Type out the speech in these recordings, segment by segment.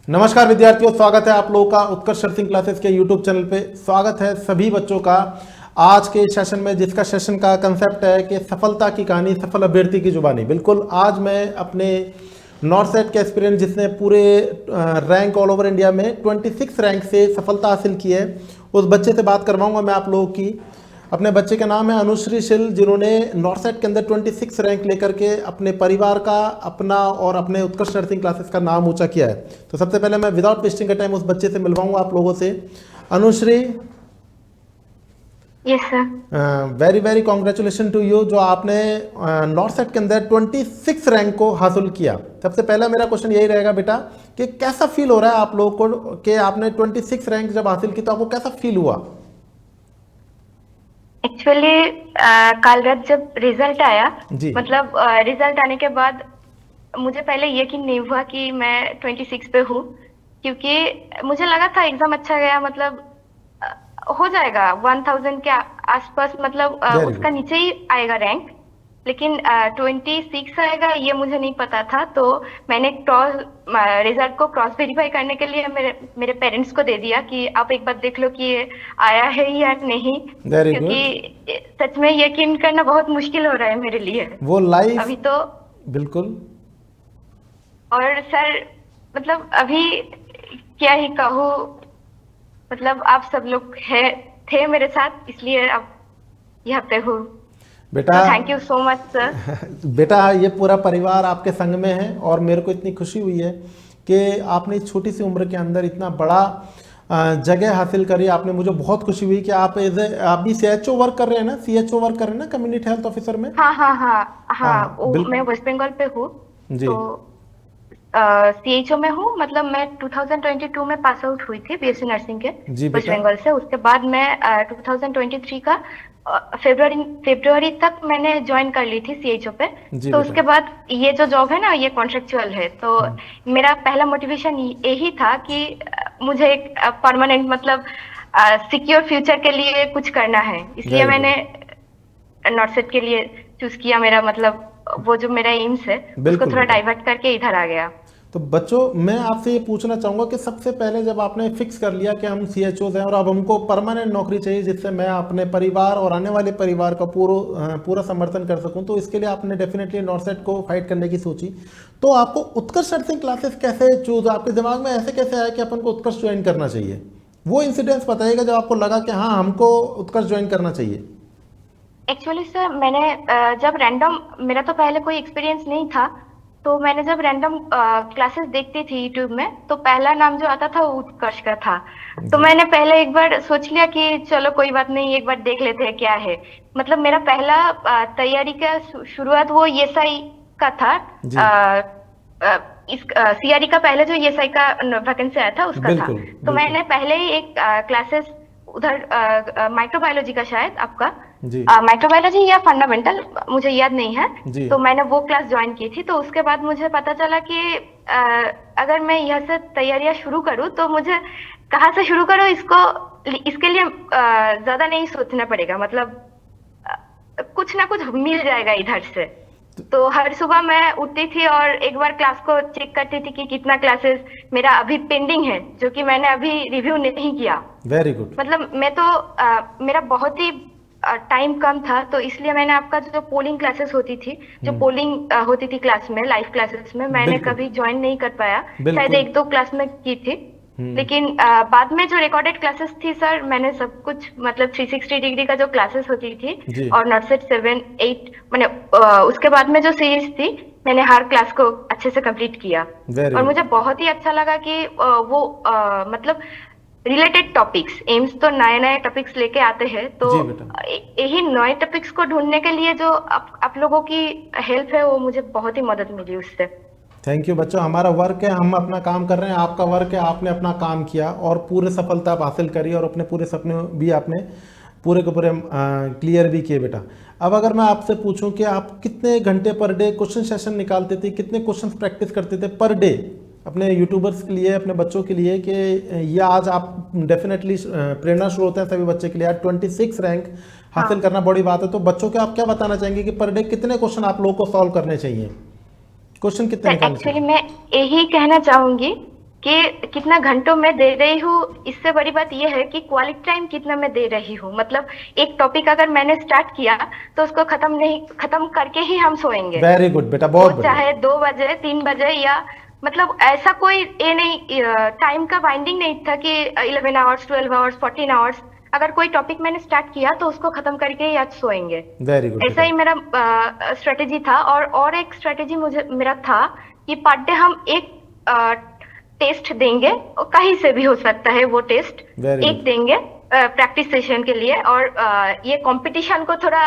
नमस्कार विद्यार्थियों, स्वागत है आप लोगों का उत्कर्ष सर्चिंग क्लासेस के यूट्यूब चैनल पे। स्वागत है सभी बच्चों का आज के सेशन में, जिसका सेशन का कंसेप्ट है कि सफलता की कहानी, सफल अभ्यर्थी की जुबानी। बिल्कुल, आज मैं अपने नॉर्थ सेट के एस्पिरेंट जिसने पूरे रैंक ऑल ओवर इंडिया में 26 रैंक से सफलता हासिल की है, उस बच्चे से बात करवाऊंगा मैं आप लोगों की। अपने बच्चे का नाम है अनुश्री शिल, जिन्होंने नॉर्थ सेट के अंदर 26 रैंक लेकर के अपने परिवार का, अपना और अपने उत्कर्ष नर्सिंग क्लासेस का नाम ऊंचा किया है। तो सबसे पहले मैं विदाउट वेस्टिंग का टाइम उस बच्चे से मिलवाऊंगा आप लोगों से। Anushree, yes sir. Very very congratulation to you, जो आपने नॉर्थ सेट के अंदर 26 रैंक को हासिल किया। सबसे पहला मेरा क्वेश्चन यही रहेगा बेटा कि कैसा फील हो रहा है आप लोगों को कि आपने 26 रैंक जब हासिल की तो आपको कैसा फील हुआ? एक्चुअली कल रात जब रिजल्ट आया, जी। मतलब रिजल्ट आने के बाद मुझे पहले यकीन नहीं हुआ कि मैं 26 पे हूँ, क्योंकि मुझे लगा था एग्जाम अच्छा गया, मतलब हो जाएगा 1000 के आसपास, मतलब वेरी उसका गुड। नीचे ही आएगा रैंक। लेकिन 26 आएगा ये मुझे नहीं पता था, तो मैंने रिजल्ट को क्रॉस वेरीफाई करने के लिए मेरे पेरेंट्स को दे दिया कि आप एक बार देख लो कि ये आया है या नहीं, वेरी गुड। क्योंकि सच में यकीन करना बहुत मुश्किल हो रहा है मेरे लिए वो लाइफ। अभी तो। बिल्कुल। और सर, मतलब अभी क्या ही कहूँ, मतलब आप सब लोग थे मेरे साथ, इसलिए अब यहाँ पे हूँ। बेटा, तो thank you so much sir. बेटा ये पूरा परिवार आपके संग में है और मेरे को इतनी खुशी हुई है कि आपने इस छोटी सी उम्र के अंदर इतना बड़ा जगह हासिल करी। आपने, मुझे बहुत खुशी हुई कि आप आप भी CHO वर्क कर रहे हैं ना, CHO वर्क कर रहे हैं ना, कम्युनिटी हेल्थ ऑफिसर में। हाँ हाँ हाँ हाँ हाँ, हाँ, मैं बिल्कुल। वेस्ट बंगाल पे हूँ। जी तो CHO में हूँ, मतलब मैं 2022 में पास आउट हुई थी BSc नर्सिंग के जी वेस्ट बेटा। बंगाल से। उसके बाद मैं 2023 का फेब्रुअरी तक मैंने ज्वाइन कर ली थी CHO पे। जी तो बेटा। उसके बाद ये जो जॉब है ना, ये कॉन्ट्रेक्चुअल है, तो मेरा पहला मोटिवेशन यही था कि मुझे एक परमानेंट, मतलब सिक्योर फ्यूचर के लिए कुछ करना है, इसलिए वेरी गुड। मैंने नॉर्थ के लिए चूज किया। मेरा मतलब वो जो मेरा एम्स है, उसको बिल्कुल थोड़ा बेटा। डाइवर्ट करके इधर आ गया। तो बच्चों, मैं आपसे ये पूछना चाहूँगा कि सबसे पहले जब आपने फिक्स कर लिया कि हम CHOs हैं और अब हमको परमानेंट नौकरी चाहिए जिससे मैं अपने परिवार और आने वाले परिवार का पूरा समर्थन कर सकूं, तो इसके लिए आपने डेफिनेटली नॉर्थ सेट को फाइट करने की सोची। तो आपको उत्कर्ष नर्सिंग क्लासेस कैसे चूज, आपके दिमाग में ऐसे कैसे आया कि अपन को उत्कर्ष ज्वाइन करना चाहिए? वो इंसिडेंट्स बताइएगा जब आपको लगा कि हाँ, हमको उत्कर्ष ज्वाइन करना चाहिए। एक्चुअली सर, मैंने जब रैंडम, मेरा तो पहले कोई एक्सपीरियंस नहीं था, तो मैंने जब रैंडम क्लासेस देखती थी यूट्यूब में, तो पहला नाम जो आता था वो उत्कर्ष का था। तो जी मैंने पहले एक बार सोच लिया कि चलो कोई बात नहीं, एक बार देख लेते हैं क्या है। मतलब मेरा पहला तैयारी का शुरुआत वो ESI का था। जी। इस CRE का पहले जो ESI का वैकेंसी आया था उसका था। बिल्कुल तो बिल्कुल। मैंने पहले ही एक क्लासेस उधर, माइक्रोबायोलॉजी का शायद आपका, जी माइक्रोबायोलॉजी या फंडामेंटल, मुझे याद नहीं है। जी। तो मैंने वो क्लास ज्वाइन की थी। तो उसके बाद मुझे पता चला कि अगर मैं यहाँ से तैयारियां शुरू करूँ तो मुझे कहाँ से शुरू करूँ, इसके लिए ज्यादा नहीं सोचना पड़ेगा, मतलब कुछ ना कुछ मिल जाएगा इधर से। तो हर सुबह मैं उठती थी और एक बार क्लास को चेक करती थी कि कितना क्लासेस मेरा अभी पेंडिंग है, जो कि मैंने अभी रिव्यू नहीं किया। Very good. मतलब मैं तो मेरा बहुत ही टाइम कम था, तो इसलिए मैंने आपका जो पोलिंग क्लासेस होती थी, जो पोलिंग होती थी क्लास में, लाइव क्लासेस में, मैंने बिल्कुल कभी ज्वाइन नहीं कर पाया। शायद बिल्कुल। एक दो क्लास में की थी। लेकिन बाद में जो रिकॉर्डेड क्लासेस थी सर, मैंने सब कुछ, मतलब 360 डिग्री का जो क्लासेस होती थी जी। और नॉटसेट 7 8, मैंने उसके बाद में जो सीरीज थी, मैंने हर क्लास को अच्छे से कंप्लीट किया। वेरी और गुड। मुझे बहुत ही अच्छा लगा कि वो मतलब रिलेटेड टॉपिक्स, एम्स तो नए नए टॉपिक्स लेके आते हैं, तो जी बेटा। यही नए टॉपिक्स को ढूंढने के लिए जो आप लोगों की हेल्प है, वो मुझे बहुत ही मदद मिली उससे। थैंक यू बच्चों, हमारा वर्क है, हम अपना काम कर रहे हैं, आपका वर्क है, आपने अपना काम किया और पूरे सफलता आप हासिल करी और अपने पूरे सपने भी आपने पूरे के पूरे क्लियर भी किए बेटा। अब अगर मैं आपसे पूछूं कि आप कितने घंटे पर डे क्वेश्चन सेशन निकालते थे, कितने क्वेश्चन प्रैक्टिस करते थे पर डे अपने यूट्यूबर्स के लिए, अपने बच्चों के लिए, कि ये आज आप डेफिनेटली प्रेरणा स्रोत है सभी बच्चे के लिए। आज 26 रैंक हासिल हाँ करना बड़ी बात है। तो बच्चों के आप क्या बताना चाहेंगे कि पर डे कितने क्वेश्चन आप लोगों को सॉल्व करने चाहिए, क्वेश्चन कितने सर, निकालने एक्चुअली चाहिए? मैं यही कहना चाहूंगी कि कितना घंटों में दे रही हूँ, इससे बड़ी बात यह है कि क्वालिटी टाइम कितना मैं दे रही हूँ। मतलब एक टॉपिक अगर मैंने स्टार्ट किया तो उसको खत्म करके ही हम सोएंगे। वेरी गुड बेटा, वो बहुत बढ़िया। चाहे 2 बजे 3 बजे, या मतलब ऐसा कोई ये नहीं, टाइम का बाइंडिंग नहीं था कि 11 आवर्स 12 आवर्स 14 आवर्स। अगर कोई टॉपिक मैंने स्टार्ट किया तो उसको खत्म करके ही आज सोएंगे। वेरी गुड ऐसा बेटा। ही मेरा स्ट्रेटेजी था। और एक स्ट्रेटेजी मुझे मेरा था कि पर डे हम एक टेस्ट देंगे, और कहीं से भी हो सकता है वो टेस्ट, वेरी एक गुड। देंगे प्रैक्टिस सेशन के लिए। और ये कंपटीशन को थोड़ा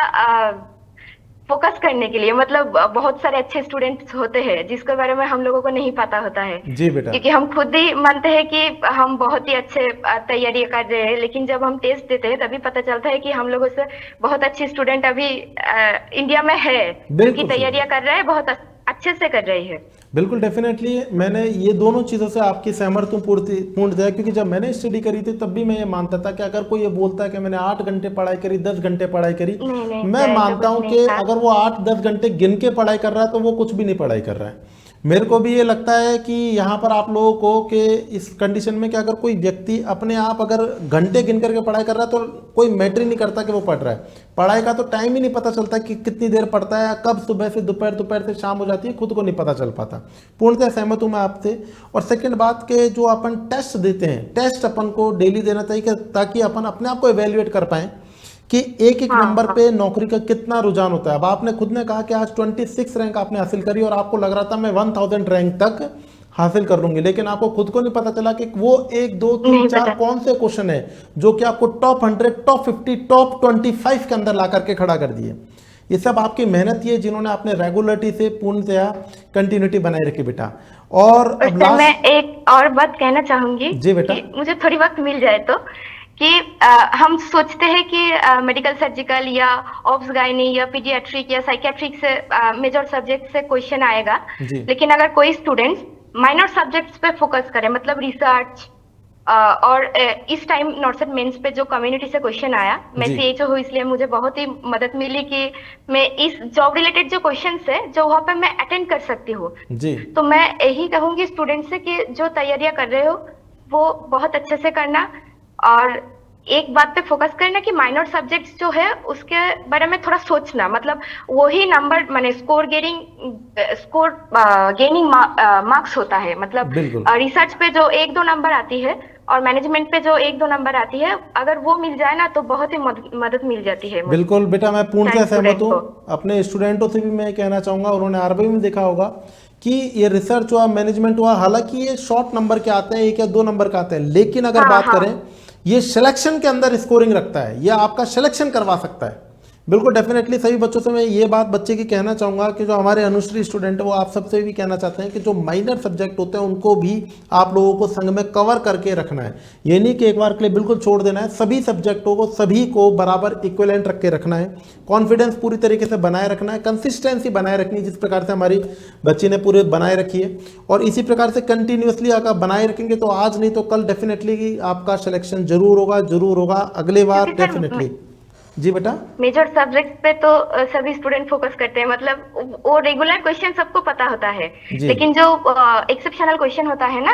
फोकस करने के लिए, मतलब बहुत सारे अच्छे स्टूडेंट्स होते हैं जिसके बारे में हम लोगों को नहीं पता होता है, जी बेटा। क्योंकि हम खुद ही मानते हैं कि हम बहुत ही अच्छे तैयारी कर रहे हैं, लेकिन जब हम टेस्ट देते हैं तभी पता चलता है कि हम लोगों से बहुत अच्छे स्टूडेंट अभी इंडिया में है, जो कि बिल्कुल सही तैयारियां बात। कर रहे हैं, बहुत अच्छे से कर रही है। बिल्कुल डेफिनेटली मैंने ये दोनों चीज़ों से आपकी सहमत हूँ पूर्णतः, क्योंकि जब मैंने स्टडी करी थी तब भी मैं ये मानता था कि अगर कोई ये बोलता है कि मैंने 8 घंटे पढ़ाई करी, 10 घंटे पढ़ाई करी, नहीं नहीं मैं सर, ऐसा मानता कुछ हूँ नहीं कि था। अगर वो 8-10 घंटे गिन के पढ़ाई कर रहा है तो वो कुछ भी नहीं पढ़ाई कर रहा है। मेरे को भी ये लगता है कि यहाँ पर आप लोगों को कि इस कंडीशन में कि अगर कोई व्यक्ति अपने आप अगर घंटे गिन करके पढ़ाई कर रहा है तो कोई मैटर ही नहीं करता कि वो पढ़ रहा है। पढ़ाई का तो टाइम ही नहीं पता चलता कि कितनी देर पढ़ता है, कब सुबह से दोपहर, दोपहर से शाम हो जाती है, खुद को नहीं पता चल पाता। पूर्णतः सहमत हूँ मैं आपसे। और सेकंड बात के जो अपन टेस्ट देते हैं, टेस्ट अपन को डेली देना चाहिए ताकि अपन अपने आप को एवेल्युएट कर पाएँ कि एक एक हाँ नंबर हाँ पे नौकरी का कितना रुझान होता है। अब आपने खुद ने कहा कि आज 26 रैंक आपने हासिल करी और आपको लग रहा था मैं 1000 रैंक तक हासिल कर लूंगी, लेकिन आपको खुद को नहीं पता चला कि वो 1 2 3 नहीं 4 पता। कौन से क्वेश्चन है जो कि आपको टॉप 100, टॉप 50, टॉप 25 के अंदर ला करके खड़ा कर दिए। ये सब आपकी मेहनत ही है जिन्होंने आपने रेगुलरिटी से पूर्णतया कंटिन्यूटी बनाए रखी बेटा। और और अब सर मैं लास्ट। एक और बात कहना चाहूंगी जी बेटा। कि मुझे थोड़ी वक्त मिल जाए तो, कि हम सोचते हैं कि मेडिकल सर्जिकल या ऑब्स गायनी या पीडियाट्रिक या साइकियाट्रिक से मेजर सब्जेक्ट से क्वेश्चन आएगा। जी लेकिन अगर कोई स्टूडेंट माइनर सब्जेक्ट्स पे फोकस करे, मतलब रिसर्च, और इस टाइम नॉर्सेट मेंस पे जो कम्युनिटी से क्वेश्चन आया, मैं जी सीएचओ हूँ इसलिए मुझे बहुत ही मदद मिली कि मैं इस जॉब रिलेटेड जो क्वेश्चन है जो वहाँ पे मैं अटेंड कर सकती हूँ। जी तो मैं यही कहूंगी स्टूडेंट से कि जो तैयारियां कर रहे हो वो बहुत अच्छे से करना, और एक बात पे फोकस करना कि माइनर सब्जेक्ट्स जो है उसके बारे में थोड़ा सोचना, मतलब वही नंबर माने स्कोर गेनिंग मार्क्स होता है। मतलब बिल्कुल रिसर्च पे जो 1-2 नंबर आती है और मैनेजमेंट पे जो 1-2 नंबर आती है, अगर वो मिल जाए ना तो बहुत ही मदद मिल जाती है मुझे, बिल्कुल बेटा, मैं पूर्णतः शायद सहमत स्टूडेंट को। हूँ। अपने स्टूडेंटों से भी मैं कहना चाहूँगा, उन्होंने आरबीआई में देखा होगा कि ये रिसर्च हुआ, मैनेजमेंट हुआ, हालांकि ये शॉर्ट नंबर के आते हैं, 1 या 2 नंबर का आते हैं, लेकिन अगर हाँ बात हाँ करें ये सिलेक्शन के अंदर स्कोरिंग रखता है, ये आपका सिलेक्शन करवा सकता है। बिल्कुल डेफिनेटली सभी बच्चों से मैं ये बात बच्चे की कहना चाहूँगा कि जो हमारे अनुश्री स्टूडेंट है वो आप सबसे भी कहना चाहते हैं कि जो माइनर सब्जेक्ट होते हैं उनको भी आप लोगों को संग में कवर करके रखना है। ये नहीं कि एक बार के लिए बिल्कुल छोड़ देना है, सभी सब्जेक्टों को सभी को बराबर इक्विवेलेंट रख के रखना है, कॉन्फिडेंस पूरी तरीके से बनाए रखना है, कंसिस्टेंसी बनाए रखनी है जिस प्रकार से हमारी बच्ची ने पूरे बनाए रखी है। और इसी प्रकार से कंटिन्यूसली अगर बनाए रखेंगे तो आज नहीं तो कल डेफिनेटली आपका सिलेक्शन जरूर होगा अगले बार क्योंकि डेफिनेटली। जी बेटा। मेजर सब्जेक्ट पे तो सभी स्टूडेंट फोकस करते हैं, मतलब वो रेगुलर क्वेश्चन सबको पता होता है, जी लेकिन जो एक्सेप्शनल क्वेश्चन होता है ना,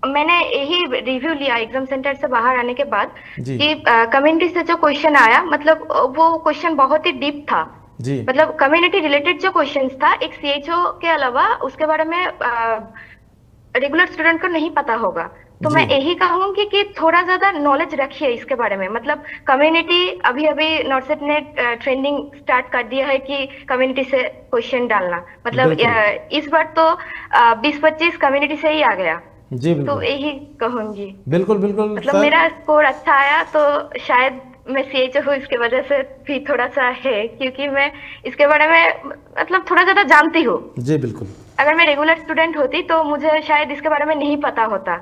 मैंने यही रिव्यू लिया एग्जाम सेंटर से बाहर आने के बाद जी कि कम्युनिटी से जो क्वेश्चन आया, मतलब वो क्वेश्चन बहुत ही डीप था। जी मतलब कम्युनिटी रिलेटेड जो क्वेश्चंस था, एक सीएचओ के अलावा उसके बारे में रेगुलर स्टूडेंट को नहीं पता होगा। तो जी मैं यही कहूंगी कि थोड़ा ज्यादा नॉलेज रखिए इसके बारे में। मतलब कम्युनिटी अभी अभी नॉर्सेट ने ट्रेंडिंग स्टार्ट कर दिया है कि कम्युनिटी से क्वेश्चन डालना, मतलब बिल्कुल इस बार तो 20-25 कम्युनिटी से ही आ गया। जी तो बिल्कुल यही कहूंगी, बिल्कुल बिल्कुल मतलब सर। मेरा स्कोर अच्छा आया तो शायद मैं सीएचओ हूँ इसके वजह से भी थोड़ा सा है, क्योंकि मैं इसके बारे में मतलब थोड़ा ज्यादा जानती हूँ। जी बिल्कुल। अगर मैं रेगुलर स्टूडेंट होती तो मुझे शायद इसके बारे में नहीं पता होता।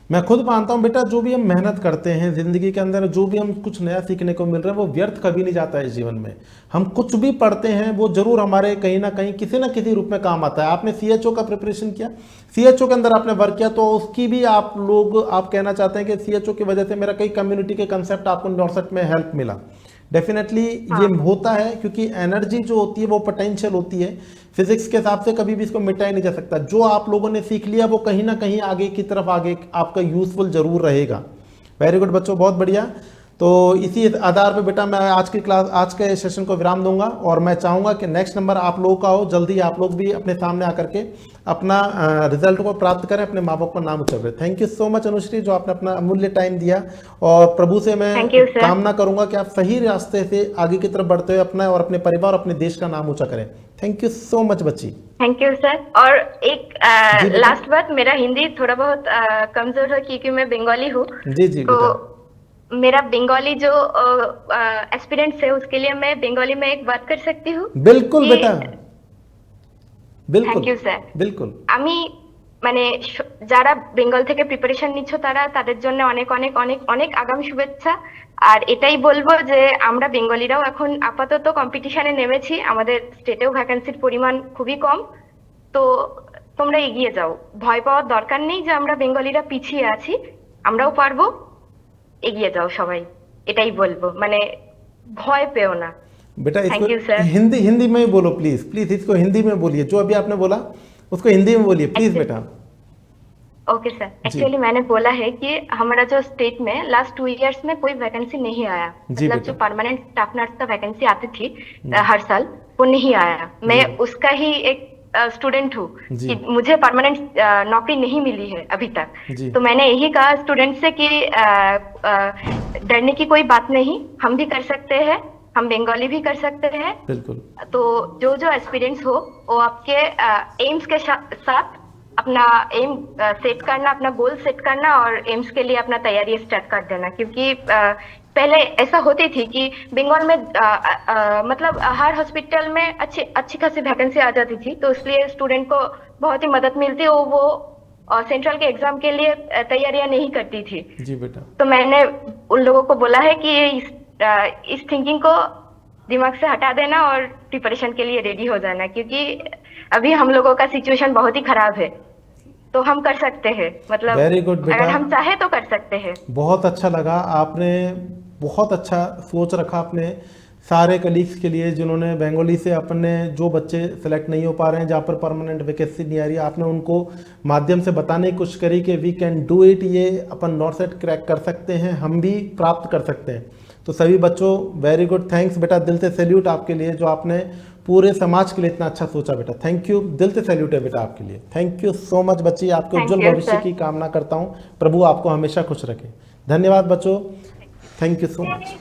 मैं खुद मानता हूँ बेटा, जो भी हम मेहनत करते हैं जिंदगी के अंदर, जो भी हम कुछ नया सीखने को मिल रहा है वो व्यर्थ कभी नहीं जाता है इस जीवन में। हम कुछ भी पढ़ते हैं वो जरूर हमारे कहीं ना कहीं किसी ना किसी रूप में काम आता है। आपने सीएचओ का प्रिपरेशन किया, सीएचओ के अंदर आपने वर्क किया, तो उसकी भी आप कहना चाहते हैं कि सीएचओ की वजह से मेरा कई कम्युनिटी के कंसेप्ट आपको नॉर्सेट में हेल्प मिला। डेफिनेटली ये होता है, क्योंकि एनर्जी जो होती है वो पोटेंशियल होती है, फिजिक्स के हिसाब से कभी भी इसको मिटाया नहीं जा सकता। जो आप लोगों ने सीख लिया वो कहीं ना कहीं आगे की तरफ आगे आपका यूजफुल जरूर रहेगा। वेरी गुड बच्चों, बहुत बढ़िया। तो इसी आधार पे बेटा मैं आज के सेशन को विराम दूंगा, और मैं चाहूंगा कि नेक्स्ट नंबर आप लोगों का हो, जल्दी आप लोग भी अपने सामने आकर के अपना रिजल्ट को प्राप्त करें, अपने माँ बाप का नाम उच्चार करें। Thank you so much Anushree, जो आपने अपना अमूल्य टाइम दिया, और प्रभु से मैं Thank you, sir. कामना करूंगा कि आप सही रास्ते से आगे की तरफ बढ़ते हुए अपना और अपने परिवार और अपने देश का नाम ऊंचा करें। थैंक यू सो मच बच्ची। Thank you sir. और एक जी बेटा। लास्ट बात, मेरा हिंदी थोड़ा बहुत कमजोर है क्योंकि मैं बंगाली हूँ। जी जी तो बेटा। मेरा बंगाली जो एस्पिरेंट्स है उसके लिए मैं बंगाली में एक बात कर सकती हूँ? बिल्कुल कि- बेटा, बिल्कुल। Thank you sir. बिल्कुल। আমি মানে যারা বেঙ্গল থেকে প্রিপারেশন নিচ্ছ তাদের জন্য অনেক অনেক অনেক অনেক আগাম শুভেচ্ছা। আর এটাই বলবো যে আমরা বেঙ্গলিরাও এখন আপাতত কম্পিটিশনে নেমেছি, আমাদের স্টেটেও ভ্যাকেন্সির পরিমাণ খুবই কম। তো তোমরা এগিয়ে যাও, ভয় পাওয়ার দরকার নেই যে আমরা বেঙ্গলিরা পিছিয়ে আছি, আমরাও পারবো, এগিয়ে যাও সবাই, এটাই বলবো, মানে ভয় পেও না। बेटा Thank you, sir. इसको हिंदी में ही बोलो प्लीज, प्लीज इसको हिंदी में बोलिए, जो अभी आपने बोला उसको हिंदी में बोलिए प्लीज बेटा। Okay sir. एक्चुअली मैंने बोला है कि हमारा जो स्टेट में लास्ट 2 इयर्स में कोई वैकेंसी नहीं आया, जी मतलब बेटा। जो परमानेंट स्टाफ नर्स का वैकेंसी आती थी हर साल, वो नहीं आया। मैं उसका ही एक स्टूडेंट हूँ जी। कि मुझे परमानेंट नौकरी नहीं मिली है अभी तक। जी। तो मैंने यही कहा स्टूडेंट से कि डरने की कोई बात नहीं, हम भी कर सकते हैं, हम बंगाली भी कर सकते हैं। बिल्कुल। तो जो जो एस्पिरेंट्स हो वो आपके एम्स के साथ अपना एम सेट करना, अपना गोल सेट करना, और एम्स के लिए अपना तैयारी स्टार्ट कर देना। क्योंकि पहले ऐसा होती थी कि बंगाल में मतलब हर हॉस्पिटल में अच्छी खासी वैकेंसी आ जाती थी, तो इसलिए स्टूडेंट को बहुत ही मदद मिलती, वो सेंट्रल के एग्जाम के लिए तैयारियां नहीं करती थी। जी बेटा। तो मैंने उन लोगों को बोला है कि इस थिंकिंग को दिमाग से हटा देना और प्रिपरेशन के लिए रेडी हो जाना, क्योंकि अभी हम लोगों का सिचुएशन बहुत ही खराब है, तो हम कर सकते हैं, मतलब वेरी गुड बेटा, अगर हम चाहे तो कर सकते हैं। बहुत अच्छा लगा, आपने बहुत अच्छा सोच रखा अपने सारे कलीग्स के लिए जिन्होंने बंगाली से अपने जो बच्चे सेलेक्ट नहीं हो पा रहे हैं, जहाँ पर परमानेंट वैकेंसी नहीं आ रही, आपने उनको माध्यम से बताने की कोशिश करी कि वी कैन डू इट, ये अपन नॉर्थ सेट क्रैक कर सकते हैं, हम भी प्राप्त कर सकते हैं। तो सभी बच्चों वेरी गुड, थैंक्स बेटा, दिल से सैल्यूट आपके लिए, जो आपने पूरे समाज के लिए इतना अच्छा सोचा बेटा। थैंक यू, दिल से सैल्यूट है बेटा आपके लिए। थैंक यू सो मच बच्ची, आपके Thank उज्जवल you, भविष्य sir. की कामना करता हूँ, प्रभु आपको हमेशा खुश रखे। धन्यवाद बच्चों, थैंक यू सो मच।